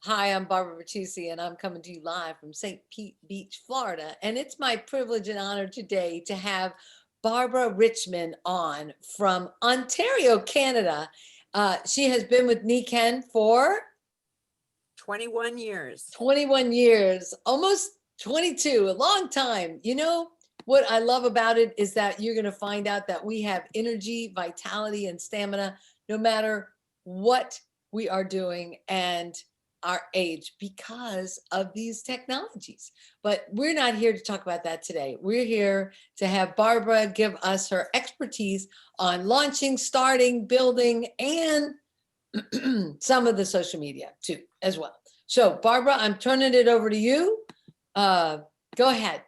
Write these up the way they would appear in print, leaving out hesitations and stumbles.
Hi, I'm Barbara Bertucci, and I'm coming to you live from St. Pete Beach, Florida. And it's my privilege and honor today to have Barbara Richmond on from Ontario, Canada. She has been with Nikken for 21 years. 21 years, almost 22, a long time. You know, what I love about it is that you're going to find out that we have energy, vitality, and stamina no matter what we are doing and our age because of these technologies. But we're not here to talk about that today. We're here to have Barbara give us her expertise on launching, starting, building, and some of the social media too, as well. So Barbara, I'm turning it over to you. Go ahead.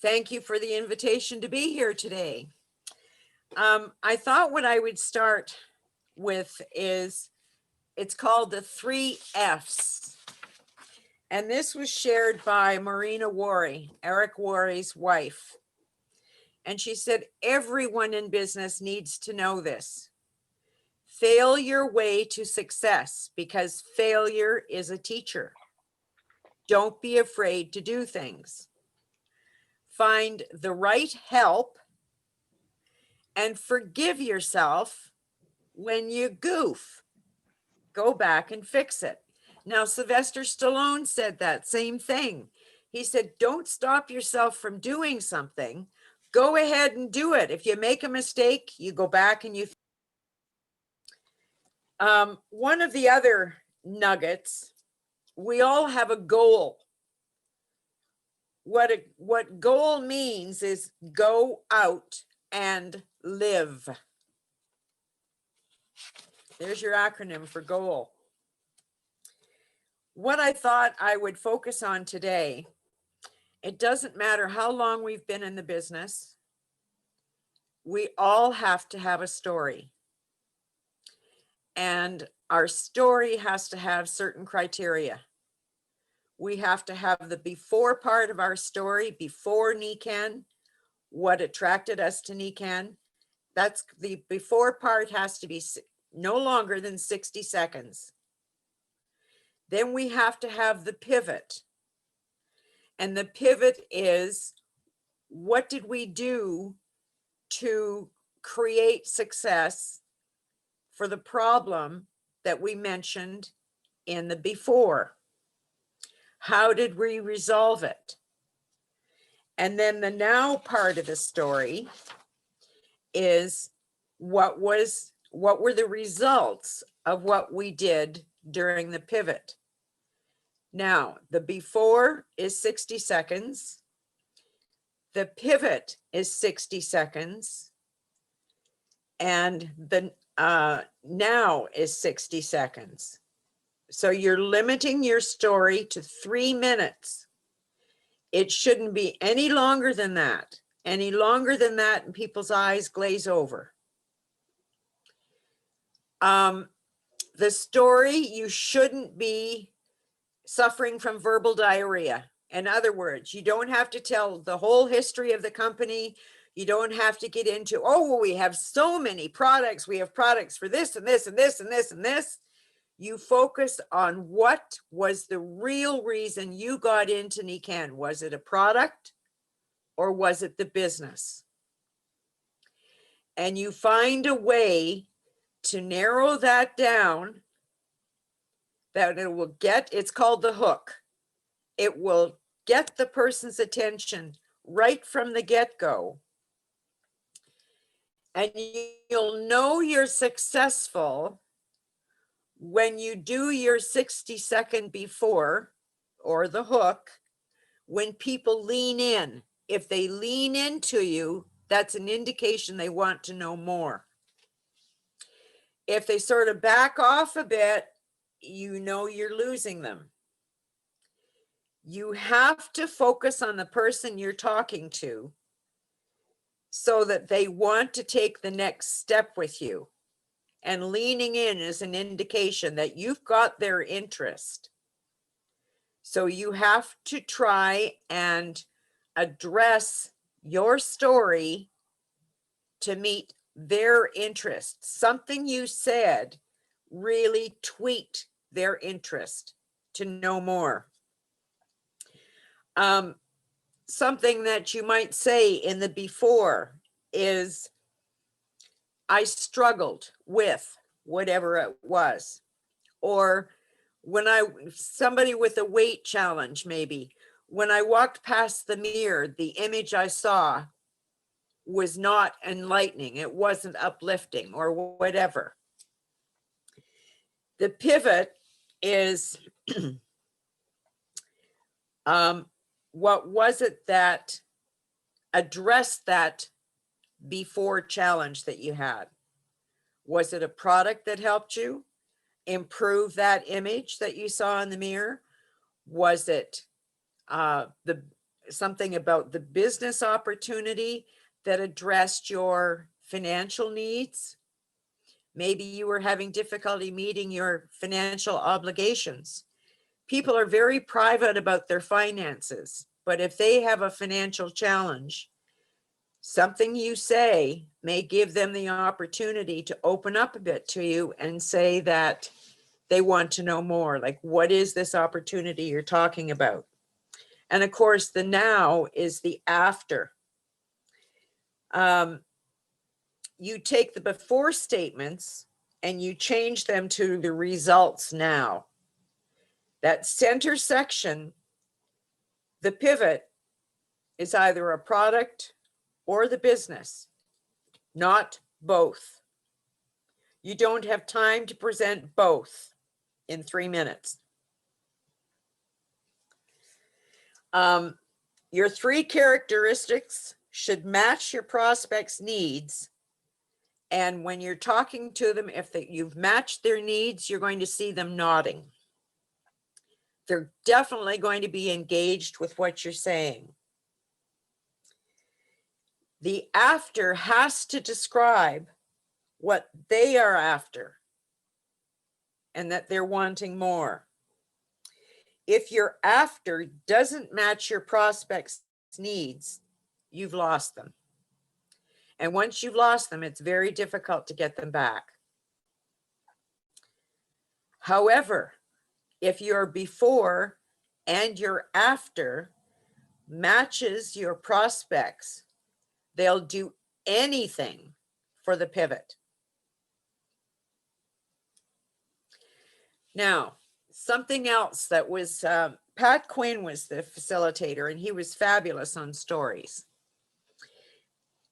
Thank you for the invitation to be here today. I thought what I would start with is, it's called the 3 F's. And this was shared by Marina Warre, Eric Warre's wife. And she said, everyone in business needs to know this. Fail your way to success, because failure is a teacher. Don't be afraid to do things. Find the right help and forgive yourself when you goof. Go back and fix it. Now, Sylvester Stallone said that same thing. He said, don't stop yourself from doing something. Go ahead and do it. If you make a mistake, you go back and you. One of the other nuggets, we all have a goal. What goal means is go out and live. There's your acronym for goal. What I thought I would focus on today, it doesn't matter how long we've been in the business. We all have to have a story. And our story has to have certain criteria. We have to have the before part of our story, before Nikken, what attracted us to Nikken. That's the before part has to be no longer than 60 seconds. Then we have to have the pivot. And the pivot is, what did we do to create success for the problem that we mentioned in the before? How did we resolve it? And then the now part of the story is, what were the results of what we did during the pivot? Now, the before is 60 seconds. The pivot is 60 seconds. And the now is 60 seconds. So you're limiting your story to 3 minutes. It shouldn't be any longer than that. Any longer than that, and people's eyes glaze over. The story, you shouldn't be suffering from verbal diarrhea. In other words, you don't have to tell the whole history of the company. You don't have to get into, oh, well, we have so many products. We have products for this and this and this and this and this. You focus on what was the real reason you got into Nikken. Was it a product or was it the business? And you find a way to narrow that down, that it will get, it's called the hook. It will get the person's attention right from the get-go. And you'll know you're successful when you do your 60-second before, or the hook, when people lean in. If they lean into you, that's an indication they want to know more. If they sort of back off a bit, you know you're losing them. You have to focus on the person you're talking to so that they want to take the next step with you. And leaning in is an indication that you've got their interest. So you have to try and address your story to meet their interests. Something you said really tweaked their interest to know more. Something that you might say in the before is, I struggled with whatever it was. Or when somebody with a weight challenge, maybe, when I walked past the mirror, the image I saw was not enlightening. It wasn't uplifting or whatever. The pivot is, what was it that addressed that before challenge that you had? Was it a product that helped you improve that image that you saw in the mirror? Was it something about the business opportunity that addressed your financial needs? Maybe you were having difficulty meeting your financial obligations. People are very private about their finances, but if they have a financial challenge, something you say may give them the opportunity to open up a bit to you and say that they want to know more. Like, what is this opportunity you're talking about? And of course, the now is the after. You take the before statements and you change them to the results now. That center section, the pivot, is either a product or the business, not both. You don't have time to present both in 3 minutes. Your 3 characteristics should match your prospect's needs. And when you're talking to them, if you've matched their needs, you're going to see them nodding. They're definitely going to be engaged with what you're saying. The after has to describe what they are after and that they're wanting more. If your after doesn't match your prospect's needs, you've lost them. And once you've lost them, it's very difficult to get them back. However, if your before and your after matches your prospects, they'll do anything for the pivot. Now, something else that was, Pat Quinn was the facilitator, and he was fabulous on stories.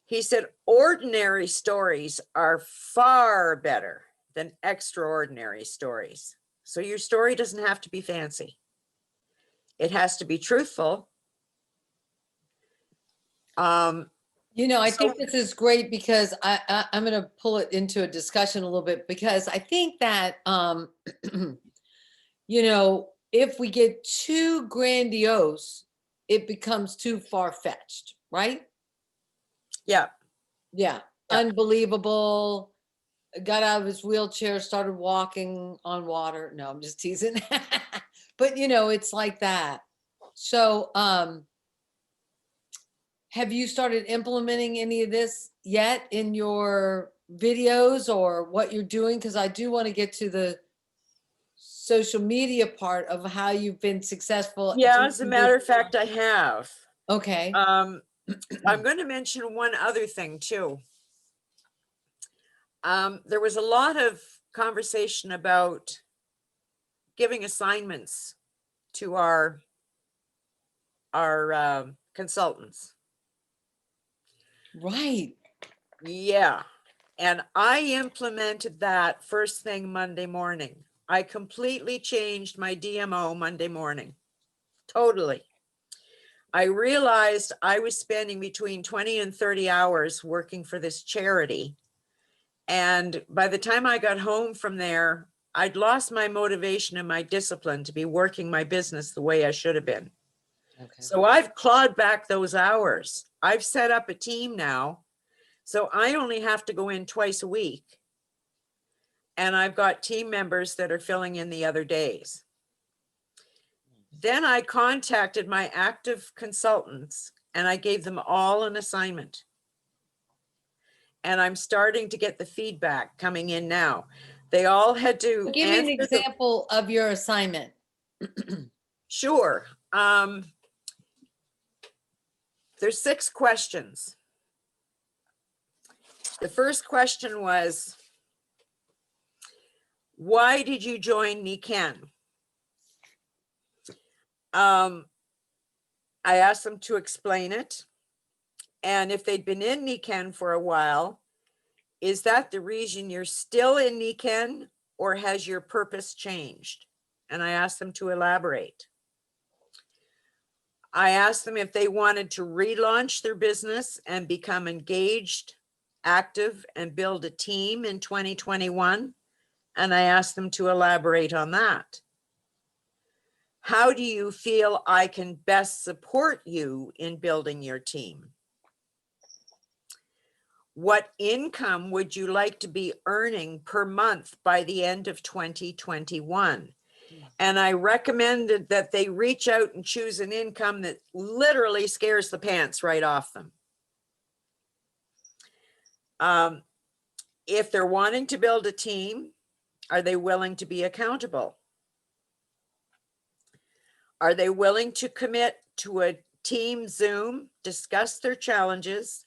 He said, ordinary stories are far better than extraordinary stories. So your story doesn't have to be fancy. It has to be truthful. I think this is great because I'm going to pull it into a discussion a little bit, because I think that, if we get too grandiose, it becomes too far-fetched, right? Yeah. Yeah. Unbelievable. Got out of his wheelchair, started walking on water. No, I'm just teasing. But it's like that. So, have you started implementing any of this yet in your videos or what you're doing? Because I do want to get to the social media part of how you've been successful. Yeah, as a matter of fact, I have. Okay. I'm going to mention one other thing too. There was a lot of conversation about giving assignments to our consultants. Right. Yeah. And I implemented that first thing Monday morning. I completely changed my DMO Monday morning. Totally. I realized I was spending between 20 and 30 hours working for this charity. And by the time I got home from there, I'd lost my motivation and my discipline to be working my business the way I should have been. Okay. So I've clawed back those hours. I've set up a team now. So I only have to go in twice a week. And I've got team members that are filling in the other days. Then I contacted my active consultants and I gave them all an assignment. And I'm starting to get the feedback coming in now. They all had to Give me an answer the, example of your assignment. sure. There's 6 questions. The first question was, why did you join Nikken? I asked them to explain it. And if they'd been in Nikken for a while, is that the reason you're still in Nikken, or has your purpose changed? And I asked them to elaborate. I asked them if they wanted to relaunch their business and become engaged, active, and build a team in 2021. And I asked them to elaborate on that. How do you feel I can best support you in building your team? What income would you like to be earning per month by the end of 2021? And I recommended that they reach out and choose an income that literally scares the pants right off them. If they're wanting to build a team, are they willing to be accountable? Are they willing to commit to a team Zoom, discuss their challenges,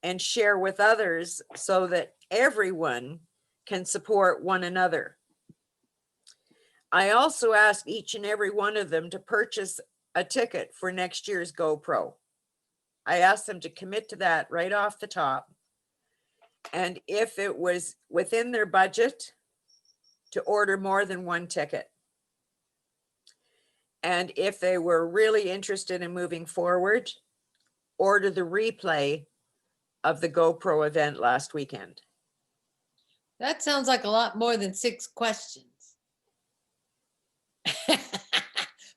and share with others so that everyone can support one another? I also asked each and every one of them to purchase a ticket for next year's GoPro. I asked them to commit to that right off the top. And if it was within their budget, to order more than one ticket. And if they were really interested in moving forward, order the replay of the GoPro event last weekend. That sounds like a lot more than 6 questions.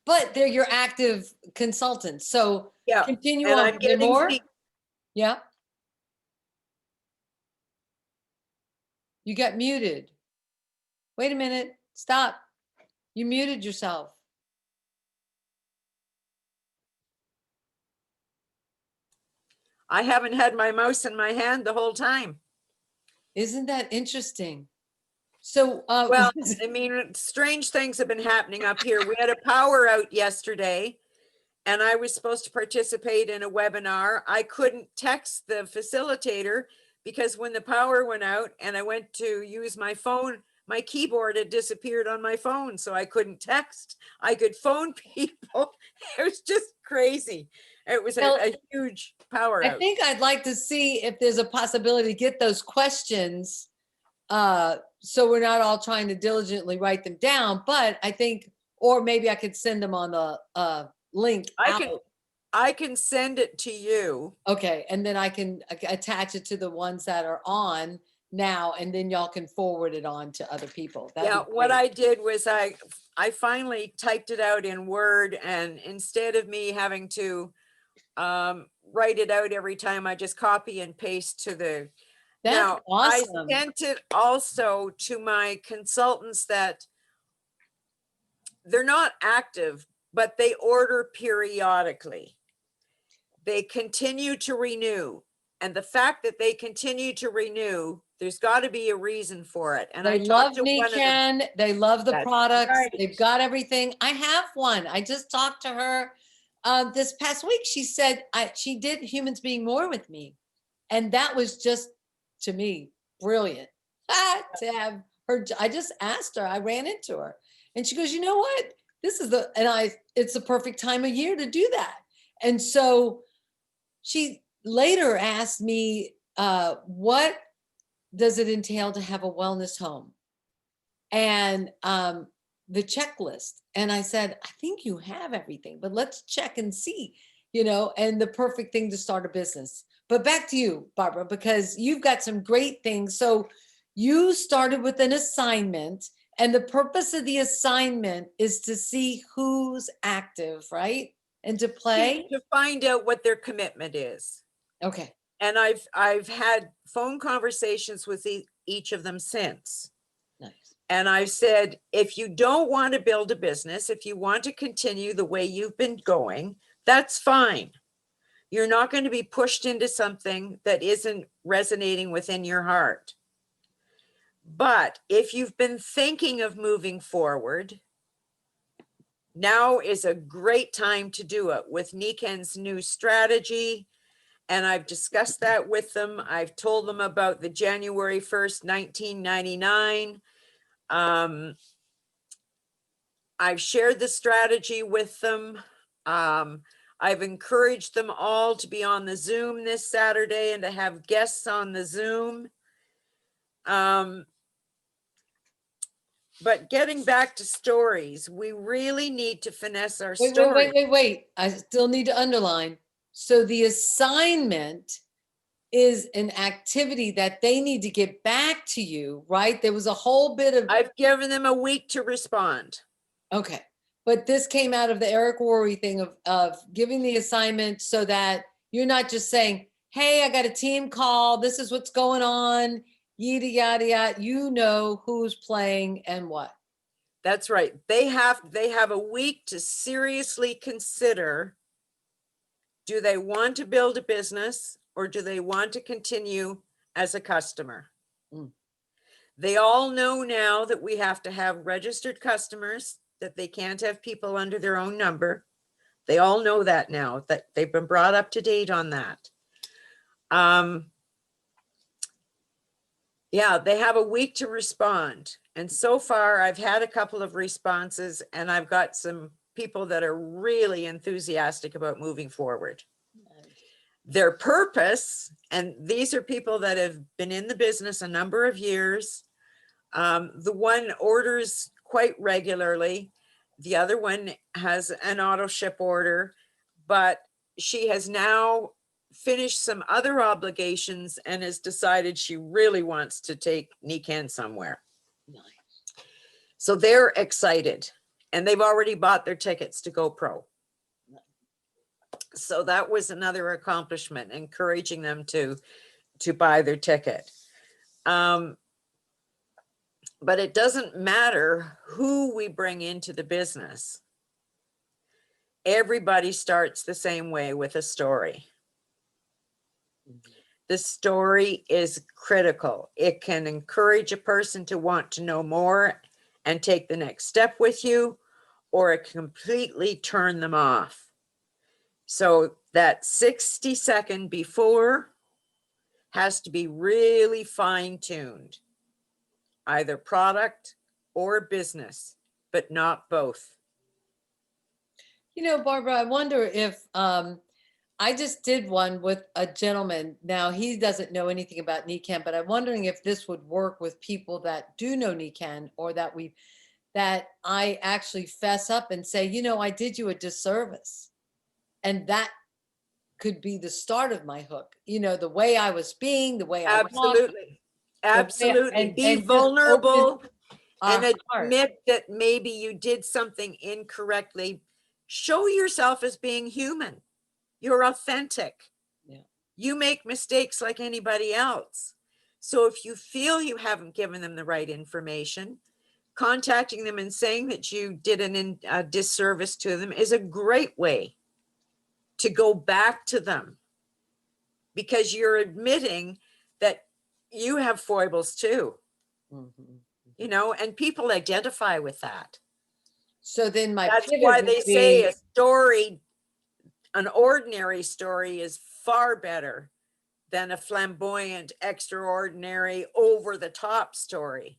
But they're your active consultants. So Yeah, continue and on. I'm Are there getting more? the, Yeah. You got muted. Wait a minute. Stop. You muted yourself. I haven't had my mouse in my hand the whole time. Isn't that interesting? So, Well, I mean, strange things have been happening up here. We had a power out yesterday, and I was supposed to participate in a webinar. I couldn't text the facilitator because when the power went out and I went to use my phone, my keyboard had disappeared on my phone, so I couldn't text. I could phone people. It was just crazy. It was Well, a huge power I out. think I'd like to see if there's a possibility to get those questions, so we're not all trying to diligently write them down. But I think, or maybe I could send them on the link out. I can send it to you. Okay, and then I can attach it to the ones that are on now, and then y'all can forward it on to other people. That'd Yeah, be what great. I did was I finally typed it out in Word, and instead of me having to write it out every time, I just copy and paste to the. That's Now, awesome. I sent it also to my consultants that they're not active, but they order periodically. They continue to renew. And the fact that they continue to renew, there's got to be a reason for it. And I They love talked to one of them. Nikken. They love the That's products. right. They've got everything. I have one. I just talked to her this past week. She said she did Humans Being More with me. And that was just, to me, brilliant. To have her. I just asked her. I ran into her. And she goes, you know what? This is it's the perfect time of year to do that. And so she later asked me, what does it entail to have a wellness home? And the checklist. And I said, I think you have everything, but let's check and see, and the perfect thing to start a business. But back to you, Barbara, because you've got some great things. So you started with an assignment, and the purpose of the assignment is to see who's active, right? And to play. To find out what their commitment is. Okay. And I've had phone conversations with each of them since. Nice. And I've said, if you don't want to build a business, if you want to continue the way you've been going, that's fine. You're not going to be pushed into something that isn't resonating within your heart. But if you've been thinking of moving forward, now is a great time to do it with Nikken's new strategy. And I've discussed that with them. I've told them about the January 1st, 1999. I've shared the strategy with them. I've encouraged them all to be on the Zoom this Saturday and to have guests on the Zoom. But getting back to stories, we really need to finesse our story. Wait. I still need to underline. So the assignment is an activity that they need to get back to you, right? There was a whole bit of, I've given them a week to respond. okay. But this came out of the Eric Warre thing of giving the assignment so that you're not just saying, hey, I got a team call. This is what's going on. Yada, yada, yada. You know who's playing and what. That's right. They have a week to seriously consider, do they want to build a business or do they want to continue as a customer? Mm. They all know now that we have to have registered customers, that they can't have people under their own number. They all know that now, that they've been brought up to date on that. Yeah, they have a week to respond. And so far I've had a couple of responses and I've got some people that are really enthusiastic about moving forward. Their purpose, and these are people that have been in the business a number of years. The one orders quite regularly. The other one has an auto ship order, but she has now finished some other obligations and has decided she really wants to take Nikken somewhere. Nice. So they're excited and they've already bought their tickets to GoPro. So that was another accomplishment, encouraging them to buy their ticket. But it doesn't matter who we bring into the business. Everybody starts the same way, with a story. The story is critical. It can encourage a person to want to know more and take the next step with you, or it completely turn them off. So that 60-second before has to be really fine-tuned, either product or business, but not both. You know, Barbara, I wonder if I just did one with a gentleman. Now, he doesn't know anything about Nikken, but I'm wondering if this would work with people that do know Nikken, or that I actually fess up and say, you know, I did you a disservice. And that could be the start of my hook. You know, the way I was being, the way I walked. Absolutely. Absolutely. Be vulnerable and admit that maybe you did something incorrectly. Show yourself as being human. You're authentic. Yeah. You make mistakes like anybody else. So if you feel you haven't given them the right information, contacting them and saying that you did a disservice to them is a great way to go back to them, because you're admitting that you have foibles too. Mm-hmm. You know, and people identify with that. So then that's why they say a story, an ordinary story, is far better than a flamboyant, extraordinary, over the top story.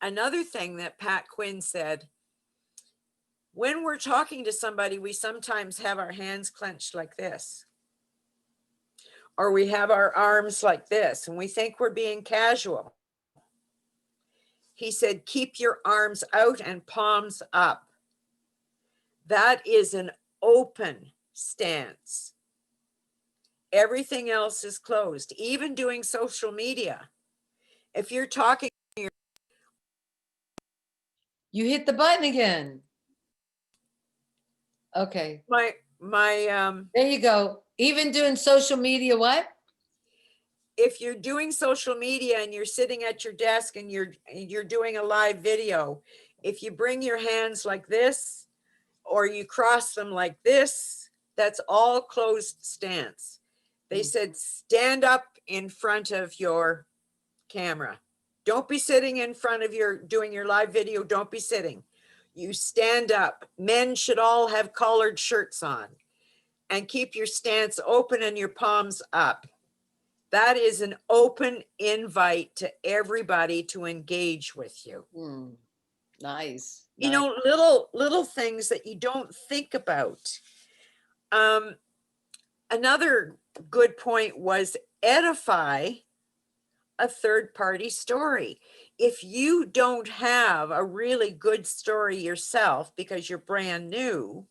Another thing that Pat Quinn said, when we're talking to somebody, we sometimes have our hands clenched like this, or we have our arms like this, and we think we're being casual. He said, keep your arms out and palms up. That is an open stance. Everything else is closed, even doing social media. If you're talking, you hit the button again. Okay. There you go. Even doing social media, what? If you're doing social media and you're sitting at your desk and you're doing a live video, if you bring your hands like this or you cross them like this, that's all closed stance. They said stand up in front of your camera. Don't be sitting in front of doing your live video. Don't be sitting. You stand up. Men should all have collared shirts on, and keep your stance open and your palms up. That is an open invite to everybody to engage with you. Nice. You Nice. know, little things that you don't think about. Another good point was edify a third-party story. If you don't have a really good story yourself because you're brand new,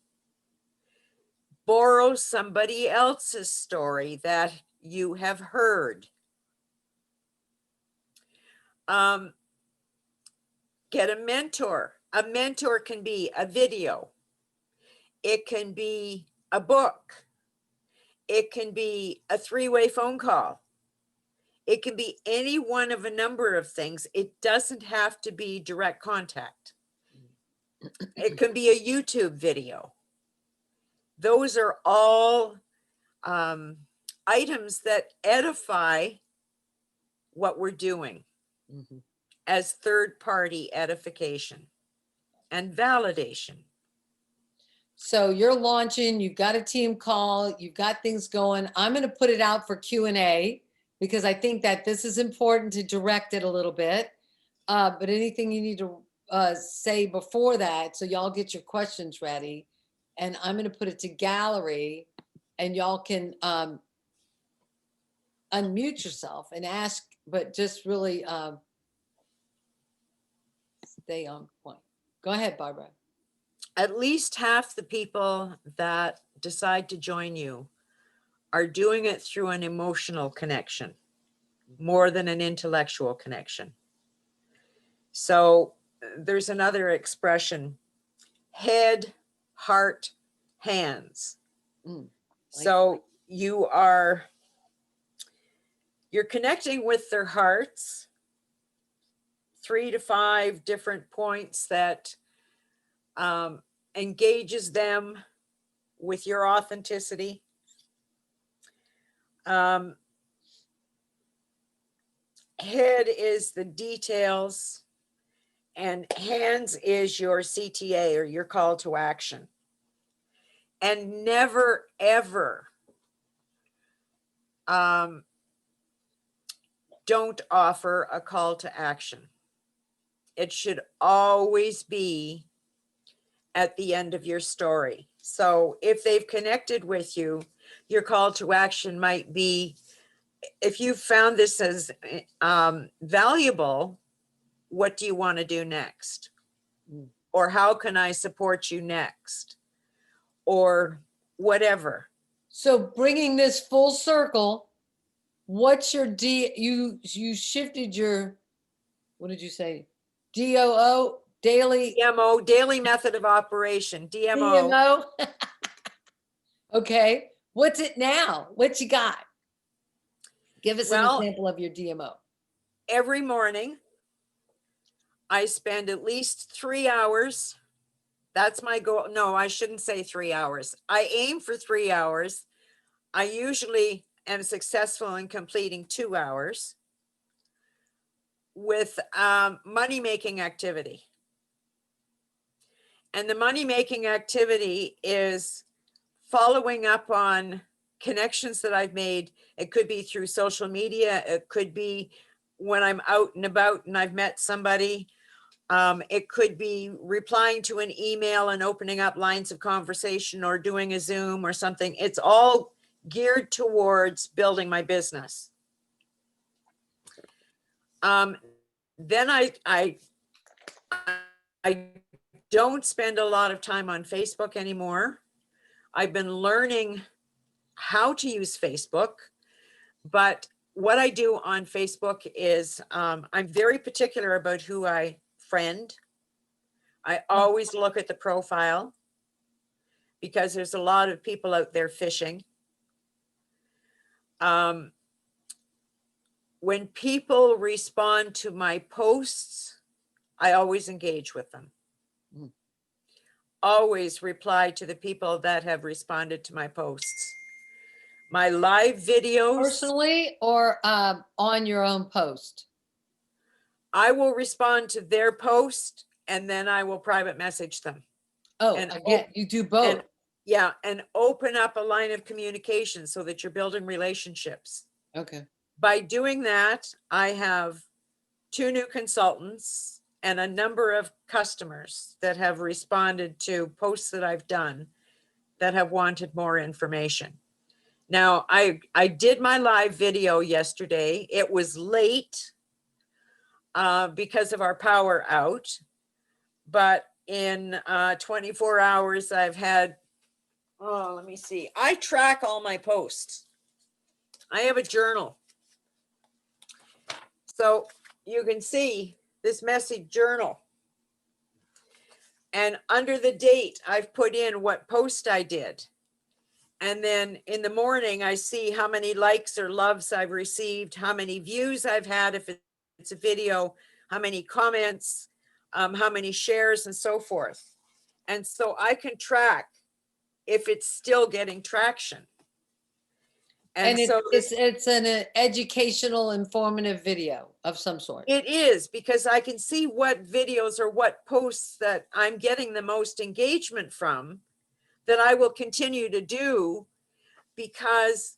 borrow somebody else's story that you have heard. Get a mentor. A mentor can be a video. It can be a book. It can be a 3-way phone call. It can be any one of a number of things. It doesn't have to be direct contact. It can be a YouTube video. Those are all items that edify what we're doing as third-party edification and validation. So you're launching, you've got a team call, you've got things going. I'm going to put it out for Q&A because I think that this is important to direct it a little bit. But anything you need to say before that, so y'all get your questions ready. And I'm going to put it to gallery and y'all can unmute yourself and ask, but just really stay on point. Go ahead, Barbara. At least half the people that decide to join you are doing it through an emotional connection more than an intellectual connection. So there's another expression, head, heart, hands. So you're connecting with their hearts, 3 to 5 different points that engages them with your authenticity. Head is the details, and hands is your CTA, or your call to action. And never, ever don't offer a call to action. It should always be at the end of your story. So if they've connected with you, your call to action might be, if you found this as valuable, what do you want to do next? Or how can I support you next? Or whatever. So bringing this full circle, what's your you shifted your, what did you say? DOO, daily. DMO, daily method of operation, DMO. DMO. Okay. What's it now? What you got? Give us an example of your DMO. Every morning, I spend at least 3 hours. That's my goal. No, I shouldn't say 3 hours. I aim for 3 hours. I usually am successful in completing 2 hours with money-making activity. And the money-making activity is following up on connections that I've made. It could be through social media. It could be when I'm out and about and I've met somebody. It could be replying to an email and opening up lines of conversation, or doing a Zoom or something. It's all geared towards building my business. Then I don't spend a lot of time on Facebook anymore. I've been learning how to use Facebook, but what I do on Facebook is I'm very particular about who I friend. I always look at the profile because there's a lot of people out there fishing. When people respond to my posts, I always engage with them. Always reply to the people that have responded to my posts. My live videos. Personally or on your own post? I will respond to their post and then I will private message them. Oh, And again, you do both. and yeah, and open up a line of communication so that you're building relationships. Okay. By doing that, I have 2 new consultants and a number of customers that have responded to posts that I've done that have wanted more information. Now, I did my live video yesterday. It was late because of our power out, but in 24 hours, I've had, oh, let me see. I track all my posts. I have a journal. So you can see this message journal. And under the date, I've put in what post I did. And then in the morning, I see how many likes or loves I've received, how many views I've had, if it's a video, how many comments, how many shares, and so forth. And so I can track if it's still getting traction. And so it's an educational, informative video of some sort. it is, because I can see what videos or what posts that I'm getting the most engagement from that I will continue to do, because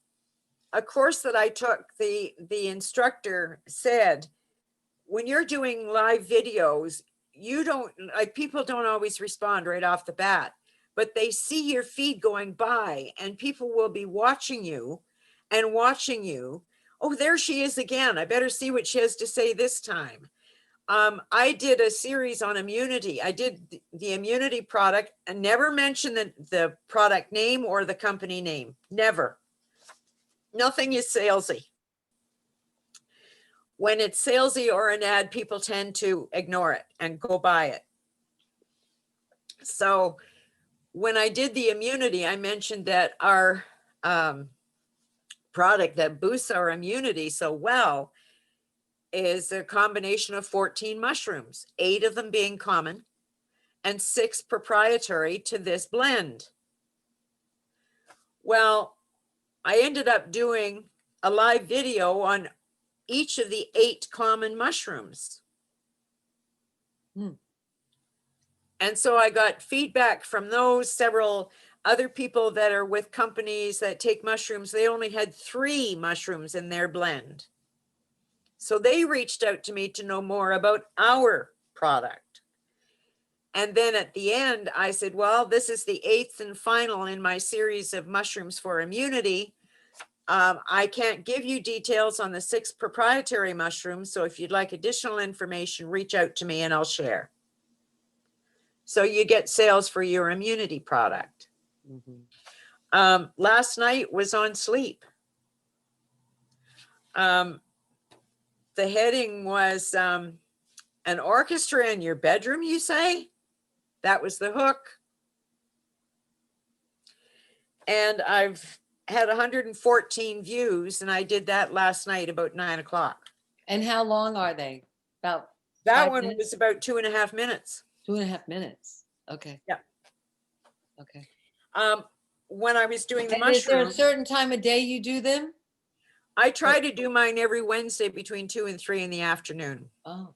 a course that I took, the instructor said, when you're doing live videos, you don't, like, people don't always respond right off the bat, but they see your feed going by and people will be watching you and watching you. Oh, there she is again. I better see what she has to say this time. I did a series on immunity. I did the immunity product and never mentioned the product name or the company name. Never. Nothing is salesy. When it's salesy or an ad, people tend to ignore it and go buy it. So when I did the immunity, I mentioned that our product that boosts our immunity so well is a combination of 14 mushrooms, 8 of them being common and 6 proprietary to this blend. Well, I ended up doing a live video on each of the 8 common mushrooms. And so I got feedback from those, several other people that are with companies that take mushrooms. They only had 3 mushrooms in their blend. So they reached out to me to know more about our product. And then at the end, I said, well, this is the 8th and final in my series of mushrooms for immunity. I can't give you details on the 6 proprietary mushrooms. So if you'd like additional information, reach out to me and I'll share. So you get sales for your immunity product. Last night was on sleep. The heading was an orchestra in your bedroom, you say? That was the hook. And I've had 114 views, and I did that last night about 9 o'clock. And how long are they? About that one was about 2.5 minutes. 2.5 minutes. Okay. Yeah. Okay. When I was doing the And is there a mushroom, certain time of day you do them? I try to do mine every Wednesday between 2 and 3 in the afternoon. Oh.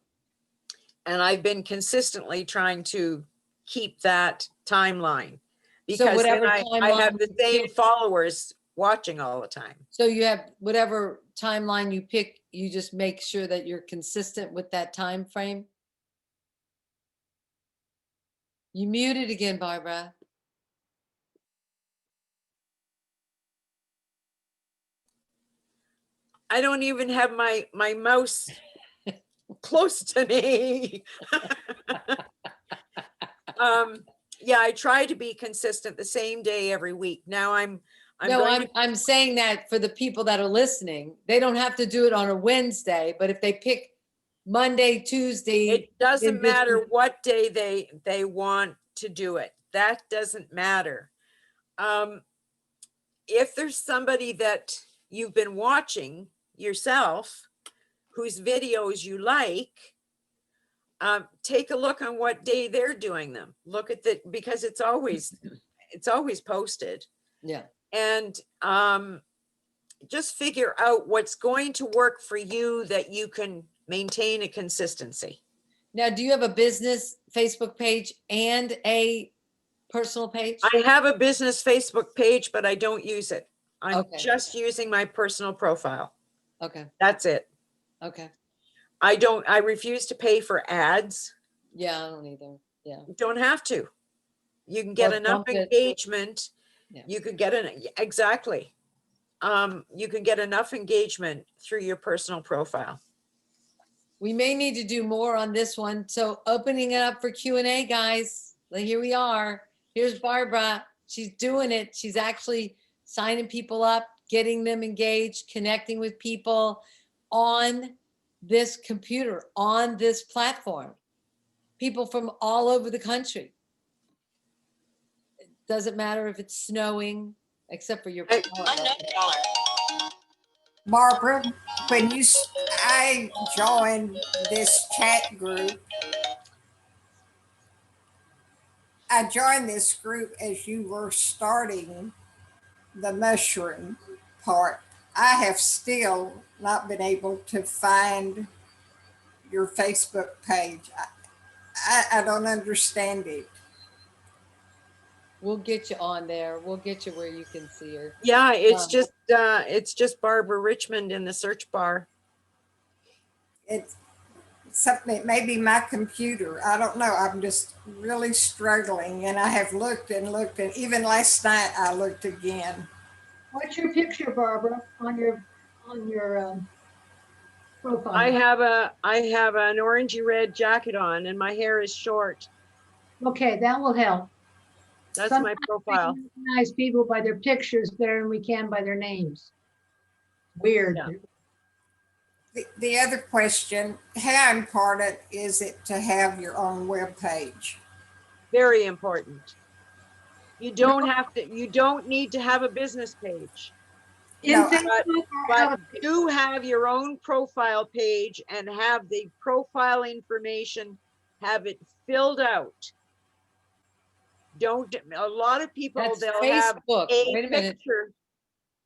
And I've been consistently trying to keep that timeline, So because then whatever I have timeline the you same pick- followers watching all the time. So you have whatever timeline you pick, you just make sure that you're consistent with that time frame. You muted again, Barbara. I don't even have my mouse close to me. Yeah, I try to be consistent the same day every week. Now I'm saying that for the people that are listening, they don't have to do it on a Wednesday, but if they pick Monday, Tuesday. It doesn't matter what day they want to do it. That doesn't matter. If there's somebody that you've been watching yourself, whose videos you like, take a look on what day they're doing them. Look at because it's always posted. Yeah. And just figure out what's going to work for you that you can maintain a consistency. Now, do you have a business Facebook page and a personal page? I have a business Facebook page, but I don't use it. I'm Okay. just using my personal profile. Okay. That's it. Okay. I refuse to pay for ads. Yeah, I don't either. Yeah. You don't have to. You can get Or enough bump it. engagement. Yeah. You could get exactly. You can get enough engagement through your personal profile. We may need to do more on this one. So opening it up for Q&A, guys. Like, here we are. Here's Barbara. She's doing it. She's actually signing people up, getting them engaged, connecting with people on this computer, on this platform. People from all over the country. It doesn't matter if it's snowing, except for your. Barbara, when I joined this chat group, I joined this group as you were starting the mushroom part. I have still not been able to find your Facebook page. I don't understand it. We'll get you on there. We'll get you where you can see her. Yeah, it's just Barbara Richmond in the search bar. It's something, it may be my computer. I don't know. I'm just really struggling, and I have looked and looked, and even last night I looked again. What's your picture, Barbara, on your profile? I have an orangey red jacket on and my hair is short. Okay, that will help. That's Sometimes my profile. we recognize people by their pictures better than we can by their names. Weird. Yeah. The other question, how important is it to have your own web page? Very important. You don't need to have a business page. In No, Facebook or But out of do have your own profile page and have the profile information, have it filled out. A lot of people, That's they'll have Facebook. a Wait a minute. picture.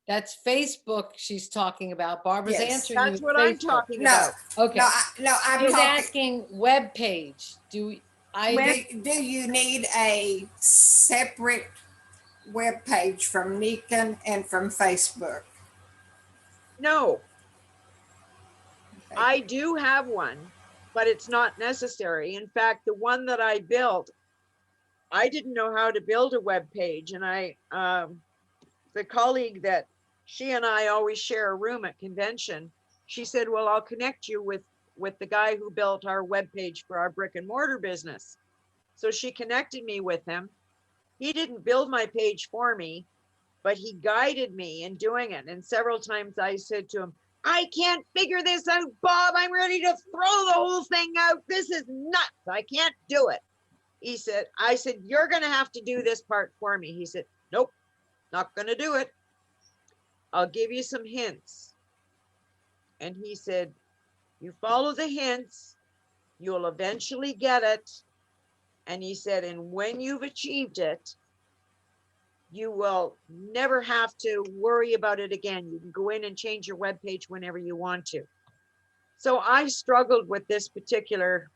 That's Facebook she's talking about. Barbara's Yes, answering you That's with what I'm Facebook. talking No, about. Okay. I'm She's talking. asking web page. Do You need a separate web page from Nikken and from Facebook? No, Okay. I do have one, but it's not necessary. In fact, the one that I built, I didn't know how to build a web page, and the colleague that she and I always share a room at convention, she said, well, I'll connect you with the guy who built our web page for our brick and mortar business. So she connected me with him. He didn't build my page for me, but he guided me in doing it. And several times I said to him, I can't figure this out, Bob. I'm ready to throw the whole thing out. This is nuts. I can't do it. I said, you're going to have to do this part for me. He said, nope, not going to do it. I'll give you some hints. And he said, you follow the hints, you'll eventually get it. And he said, and when you've achieved it, you will never have to worry about it again. You can go in and change your web page whenever you want to. So I struggled with this particular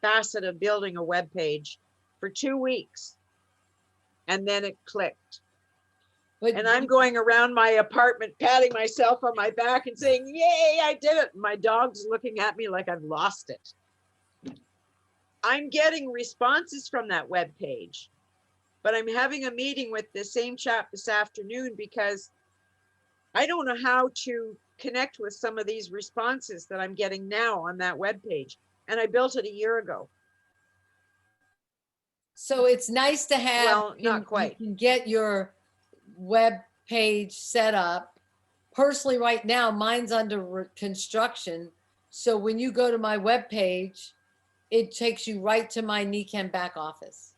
facet of building a web page for 2 weeks. And then it clicked. but And I'm going around my apartment, patting myself on my back and saying, yay, I did it. My dog's looking at me like I've lost it. I'm getting responses from that web page, but I'm having a meeting with the same chap this afternoon because I don't know how to connect with some of these responses that I'm getting now on that web page. And I built it a year ago. so it's nice to have. Well, not quite. You can get your web page set up. Personally, right now, mine's under construction. So when you go to my web page, it takes you right to my Nikken back office.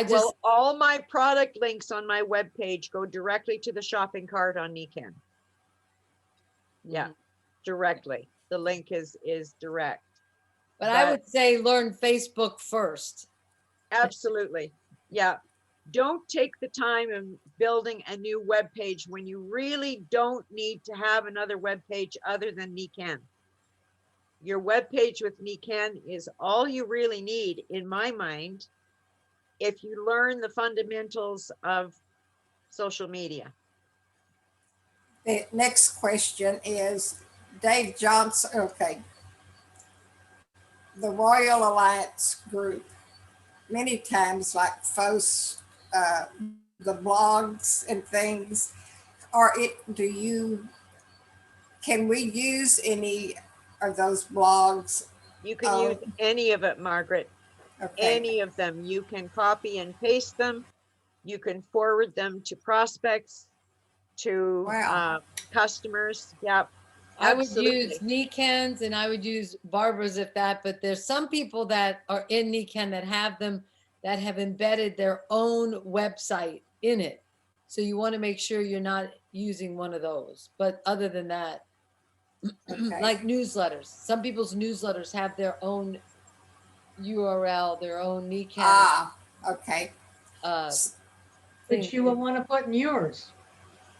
Well, all my product links on my web page go directly to the shopping cart on Nikken. Yeah, directly. The link is direct. But I would say learn Facebook first. Absolutely. Yeah. Don't take the time of building a new web page when you really don't need to have another web page other than Nikken. Your webpage with Nikken is all you really need, in my mind, if you learn the fundamentals of social media. The next question is Dave Johnson. Okay. The Royal Alliance group, many times like folks, the blogs and things, can we use any of those blogs? You can use any of it, Margaret. Okay. Any of them. You can copy and paste them. You can forward them to prospects, to Wow. customers. Yep. I would Absolutely. use Nikken's and I would use Barbara's if that, but there's some people that are in Nikken that have them, that have embedded their own website in it. So you want to make sure you're not using one of those. But other than that, Okay. like newsletters, some people's newsletters have their own URL, their own Nikken Okay. thing. Which you will want to put in yours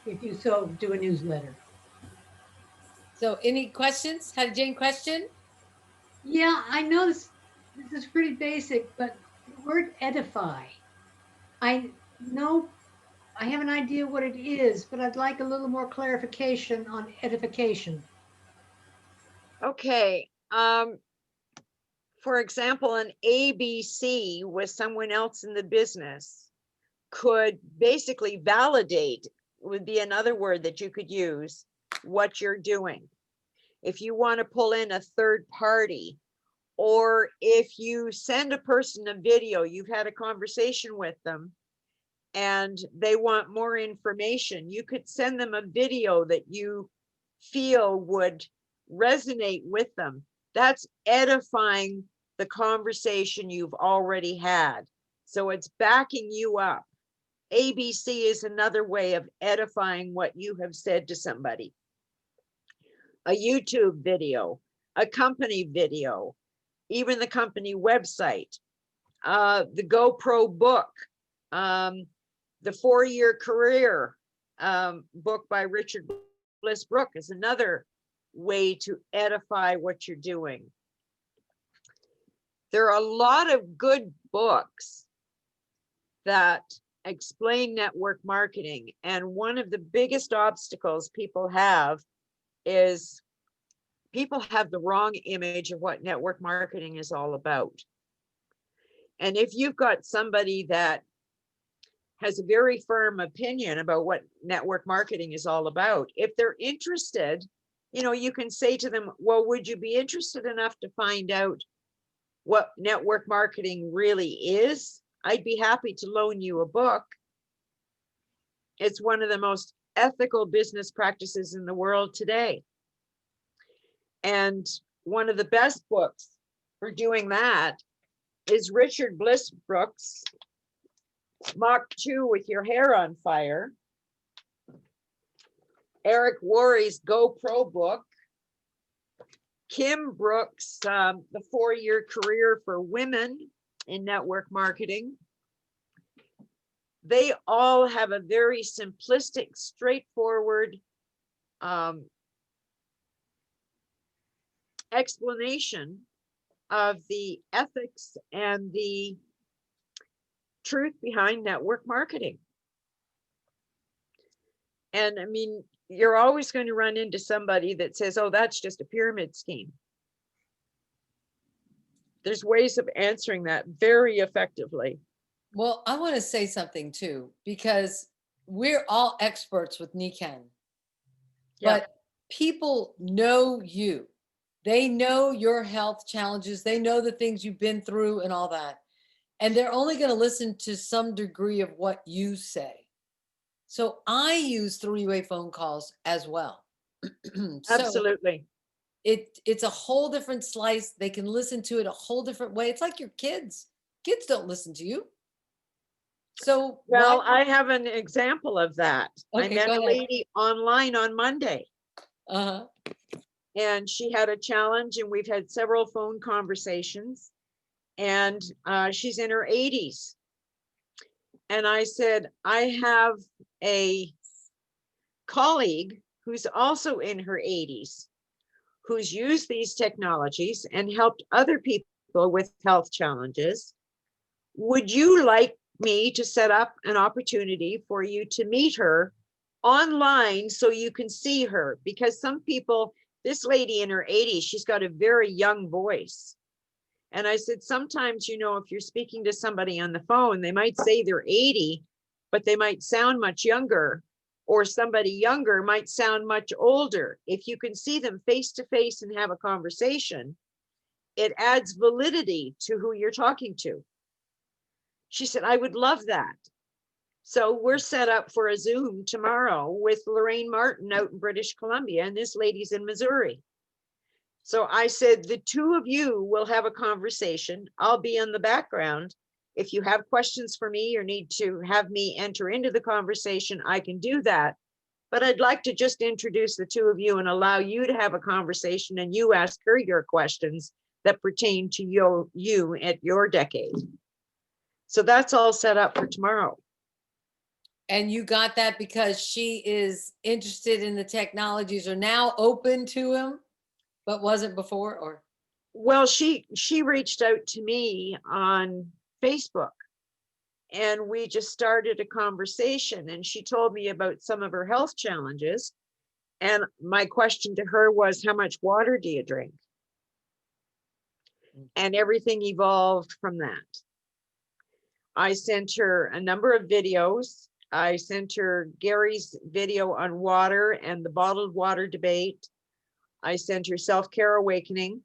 if you so do a newsletter. So any questions? Had Jane question? Yeah, I know this is pretty basic, but the word edify, I know, I have an idea what it is, but I'd like a little more clarification on edification. Okay. For example, an ABC with someone else in the business could basically validate, would be another word that you could use, what you're doing. If you want to pull in a third party, or if you send a person a video, you've had a conversation with them and they want more information, you could send them a video that you feel would resonate with them. That's edifying the conversation you've already had. So it's backing you up. ABC is another way of edifying what you have said to somebody. A YouTube video, a company video, even the company website, the GoPro book, the 4-year career book by Richard Bliss Brooke is another way to edify what you're doing. There are a lot of good books that explain network marketing. And one of the biggest obstacles people have is people have the wrong image of what network marketing is all about. And if you've got somebody that has a very firm opinion about what network marketing is all about, if they're interested, you know, you can say to them, well, would you be interested enough to find out what network marketing really is? I'd be happy to loan you a book. It's one of the most ethical business practices in the world today. And one of the best books for doing that is Richard Bliss Brooks' Mach 2 with Your Hair on Fire, Eric Warre's GoPro book, Kim Brooks' The 4-Year Career for Women in Network Marketing. They all have a very simplistic, straightforward explanation of the ethics and the truth behind network marketing. And I mean, you're always going to run into somebody that says, oh, that's just a pyramid scheme. There's ways of answering that very effectively. Well, I want to say something too, because we're all experts with Nikken, but people know you. They know your health challenges. They know the things you've been through and all that. And they're only going to listen to some degree of what you say. So I use 3-way phone calls as well. So Absolutely. it's a whole different slice. They can listen to it a whole different way. It's like your kids. Kids don't listen to you. So well, I have an example of that. Okay, I met go a ahead. lady online on Monday. And she had a challenge, and we've had several phone conversations, and she's in her 80s. And I said, I have a colleague who's also in her 80s, who's used these technologies and helped other people with health challenges. Would you like me to set up an opportunity for you to meet her online so you can see her? Because some people, this lady in her 80s, she's got a very young voice. And I said, sometimes, you know, if you're speaking to somebody on the phone, they might say they're 80, but they might sound much younger, or somebody younger might sound much older. If you can see them face to face and have a conversation, it adds validity to who you're talking to. She said, I would love that. So we're set up for a Zoom tomorrow with Lorraine Martin out in British Columbia, and this lady's in Missouri. So I said, the two of you will have a conversation. I'll be in the background. If you have questions for me or need to have me enter into the conversation, I can do that. But I'd like to just introduce the two of you and allow you to have a conversation and you ask her your questions that pertain to you at your decade. So that's all set up for tomorrow. And you got that because she is interested in the technologies, are now open to him, but wasn't before, or? Well, she reached out to me on Facebook, and we just started a conversation, and she told me about some of her health challenges. And my question to her was, how much water do you drink? And everything evolved from that. I sent her a number of videos. I sent her Gary's video on water and the bottled water debate. I sent her Self-Care Awakening.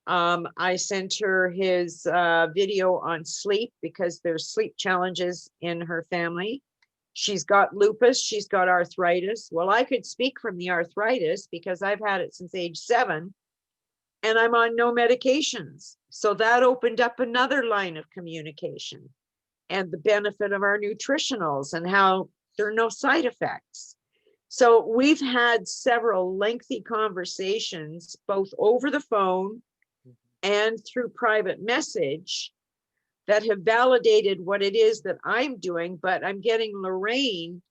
I sent her his video on sleep, because there's sleep challenges in her family. She's got lupus, she's got arthritis. Well, I could speak from the arthritis because I've had it since age 7 and I'm on no medications. So that opened up another line of communication, and the benefit of our nutritionals and how there are no side effects. So we've had several lengthy conversations, both over the phone and through private message, that have validated what it is that I'm doing. But I'm getting Lorraine,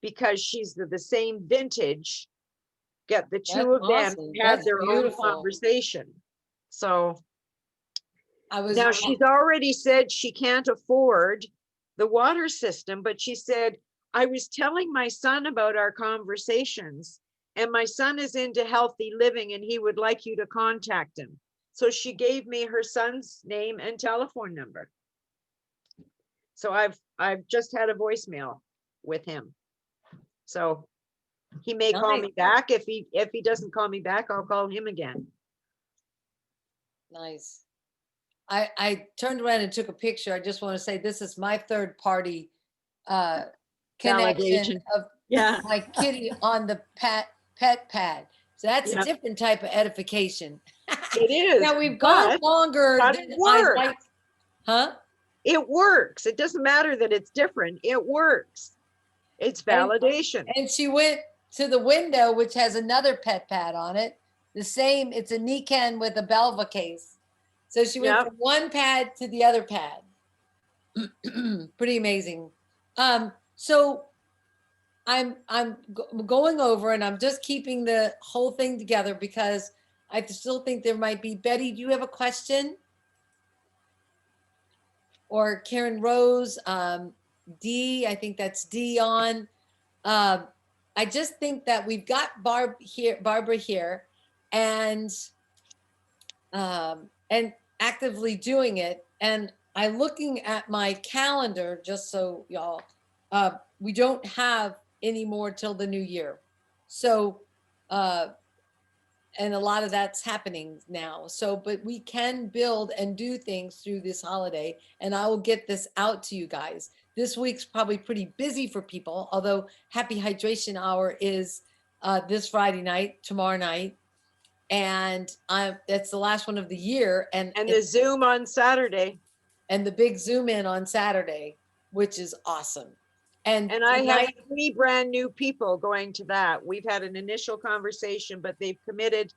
because she's the same vintage, get the two of them Awesome. had That's their beautiful. own conversation. So Now she's already said she can't afford the water system, but she said, I was telling my son about our conversations, and my son is into healthy living and he would like you to contact him. So she gave me her son's name and telephone number. So I've just had a voicemail with him. So he may call me back. If he doesn't call me back, I'll call him again. Nice. I turned around and took a picture. I just want to say this is my third party connection of my kitty on the pet pad. So that's a different type of edification. It is. Now we've gone longer than I like. Huh? It works. It doesn't matter that it's different. It works. It's validation. And she went to the window, which has another pet pad on it. The same, it's a Nikken with a Belva case. So she went from one pad to the other pad. Pretty amazing. So I'm going over, and I'm just keeping the whole thing together because I still think there might be. Betty, do you have a question? Or Karen Rose, D, I think that's D on. I just think that we've got Barbara here, and actively doing it. And I'm looking at my calendar, just so y'all, we don't have any more till the new year. So, and a lot of that's happening now. So, but we can build and do things through this holiday, and I will get this out to you guys. This week's probably pretty busy for people, although Happy Hydration Hour is this Friday night, tomorrow night. And that's the last one of the year. And the Zoom on Saturday. And the big Zoom in on Saturday, which is awesome. And I have 3 brand new people going to that. We've had an initial conversation, but they've committed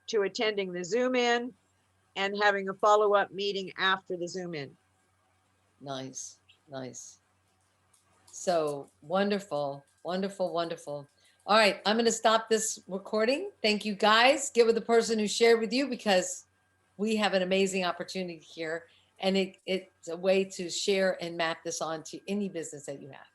to attending the Zoom in and having a follow-up meeting after the Zoom in. Nice, nice. So wonderful, wonderful, wonderful. All right, I'm going to stop this recording. Thank you, guys. Get with the person who shared with you because we have an amazing opportunity here, and it's a way to share and map this on to any business that you have.